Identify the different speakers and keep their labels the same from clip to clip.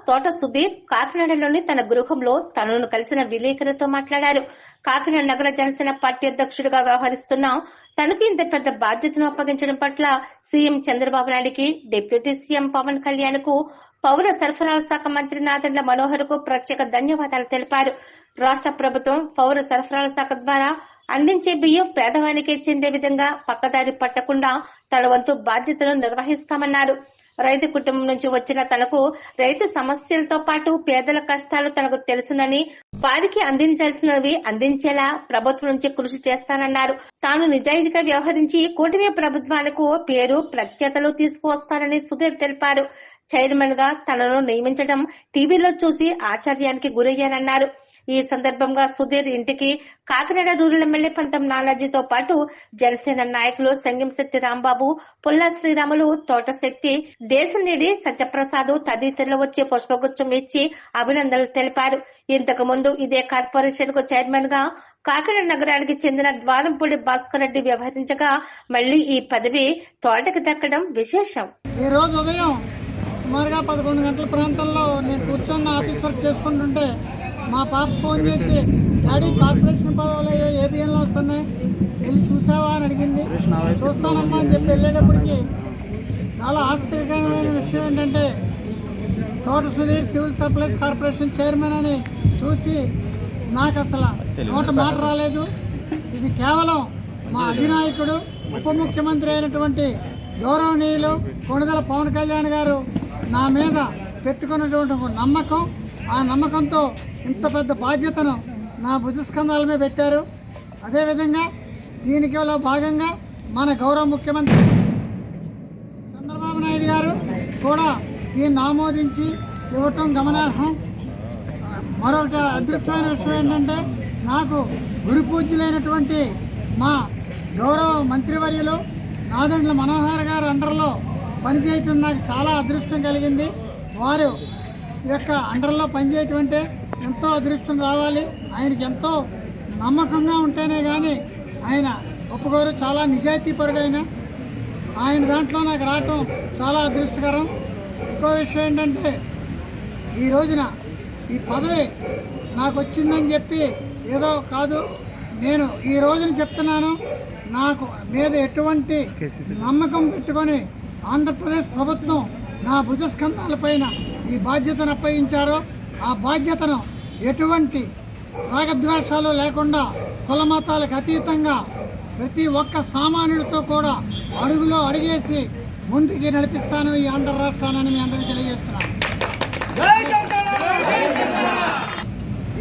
Speaker 1: తోట సుధీర్ కాకినాడలోని తన గృహంలో తనను కలిసిన విలేకరులతో మాట్లాడారు. కాకినాడ నగర జనసేన పార్టీ అధ్యక్షుడిగా వ్యవహరిస్తున్న తనకు ఇంత పెద్ద బాధ్యతను అప్పగించడం పట్ల సీఎం చంద్రబాబు నాయుడికి, డిప్యూటీ సీఎం పవన్ కళ్యాణ్ కు, పౌర సరఫరాల శాఖ మంత్రి నాదెండ్ల మనోహర్ కు ప్రత్యేక ధన్యవాదాలు తెలిపారు. రాష్ట్ర ప్రభుత్వం పౌర సరఫరాల శాఖ ద్వారా అందించే బియ్యం పేదవానికే చెందే విధంగా పక్కదారి పట్టకుండా తన వంతు బాధ్యతను నిర్వహిస్తామన్నారు. రైతు కుటుంబం నుంచి వచ్చిన తనకు రైతు సమస్యలతో పాటు పేదల కష్టాలు తనకు తెలుసునని, వారికి అందించాల్సినవి అందించేలా ప్రభుత్వం నుంచి కృషి చేస్తానన్నారు. తాను నిజాయితీగా వ్యవహరించి కూటమి ప్రభుత్వాలకు పేరు ప్రఖ్యాతలు తీసుకువస్తానని సుధీర్ తెలిపారు. చైర్మన్ గా తనను నియమించడం టీవీలో చూసి ఆశ్చర్యానికి గురయ్యానన్నారు. ఈ సందర్భంగా సుధీర్ ఇంటికి కాకినాడ రూరల్ ఎమ్మెల్యే పంతం నానాజీతో పాటు జనసేన నాయకులు సంగంశెట్టి రాంబాబు, పుల్లా శ్రీరాములు, తోటశెట్టి, దేశనేడి సత్యప్రసాద్ తదితరులు వచ్చి పుష్పగుచ్చం ఇచ్చి అభినందనలు తెలిపారు. ఇంతకు ముందు ఇదే కార్పొరేషన్ కు చైర్మన్ గా కాకినాడ నగరానికి చెందిన ద్వారంపూడి భాస్కర్ రెడ్డి వ్యవహరించగా మళ్లీ ఈ పదవి తోటకి దక్కడం విశేషం.
Speaker 2: ఈ రోజు ఉదయం సుమారుగా 11 గంటల ప్రాంతంలో నేను కూర్చొని ఆఫీస్ వర్క్ చేసుకుంటుంటే మా పాప ఫోన్ చేసి, డాడీ కార్పొరేషన్ పదవులు ఏబిఎన్లో వస్తున్నాయి, వెళ్ళి చూసావా అని అడిగింది. చూస్తానమ్మా అని చెప్పి వెళ్ళేటప్పటికి చాలా ఆశ్చర్యకరమైన విషయం ఏంటంటే తోట Sudheer civil supplies corporation chairman అని చూసి నాకు అసలు నోట మాట రాలేదు. ఇది కేవలం మా అధినాయకుడు, ఉప ముఖ్యమంత్రి అయినటువంటి గౌరవనీయులు కొణిదెల పవన్ కళ్యాణ్ గారు నా మీద పెట్టుకున్నటువంటి ఒక నమ్మకం, ఆ నమ్మకంతో ఇంత పెద్ద బాధ్యతను నా భుజస్కంధాల మీద పెట్టారు. అదేవిధంగా దీనిలో భాగంగా మన గౌరవ ముఖ్యమంత్రి చంద్రబాబు నాయుడు గారు కూడా దీన్ని ఆమోదించి ఇవ్వటం గమనార్హం. మరొక అదృష్టమైన విషయం ఏంటంటే నాకు గురు పూజ్యులైనటువంటి మా గౌరవ మంత్రివర్యులు నాదెండ్ల మనోహర్ గారు అండర్లో పనిచేయటం నాకు చాలా అదృష్టం కలిగింది. వారు యొక్క అండర్లో పనిచేయటం అంటే ఎంతో అదృష్టం రావాలి. ఆయనకి ఎంతో నమ్మకంగా ఉంటేనే కానీ ఆయన ఒప్పుకోరు. చాలా నిజాయితీపరుడైన ఆయన దాంట్లో నాకు రావటం చాలా అదృష్టకరం. ఇంకో విషయం ఏంటంటే ఈ రోజున ఈ పదవి నాకు వచ్చిందని చెప్పి ఏదో కాదు, నేను ఈ రోజున చెప్తున్నాను, నాకు మీద ఎటువంటి నమ్మకం పెట్టుకొని ఆంధ్రప్రదేశ్ ప్రభుత్వం నా భుజస్కంధాలపైన ఈ బాధ్యతను అప్పగించారో ఆ బాధ్యతను ఎటువంటి రాగద్వేషాలు లేకుండా కులమతాలకు అతీతంగా ప్రతి ఒక్క సామాన్యుడితో కూడా అడుగులో అడిగేసి ముందుకి నడిపిస్తాను ఈ ఆంధ్ర రాష్ట్రాన్ని మీ అందరికీ తెలియజేస్తున్నాను.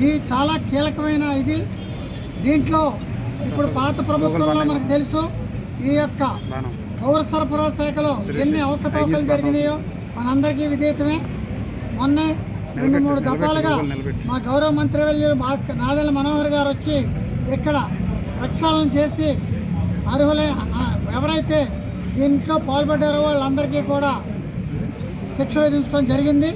Speaker 2: ఈ చాలా కీలకమైన ఇది. దీంట్లో ఇప్పుడు పాత ప్రభుత్వంలో మనకు తెలుసు ఈ యొక్క పౌర సరఫరా శాఖలో ఎన్ని అవకతవకలు జరిగినాయో మనందరికీ విదితమే. మొన్నే 2-3 దఫాలుగా మా గౌరవ మంత్రివర్యులు నాదెండ్ల మనోహర్ గారు వచ్చి ఇక్కడ ప్రక్షాళన చేసి అర్హులై ఎవరైతే దీంట్లో పాల్పడ్డారో వాళ్ళందరికీ కూడా శిక్ష విధించడం జరిగింది.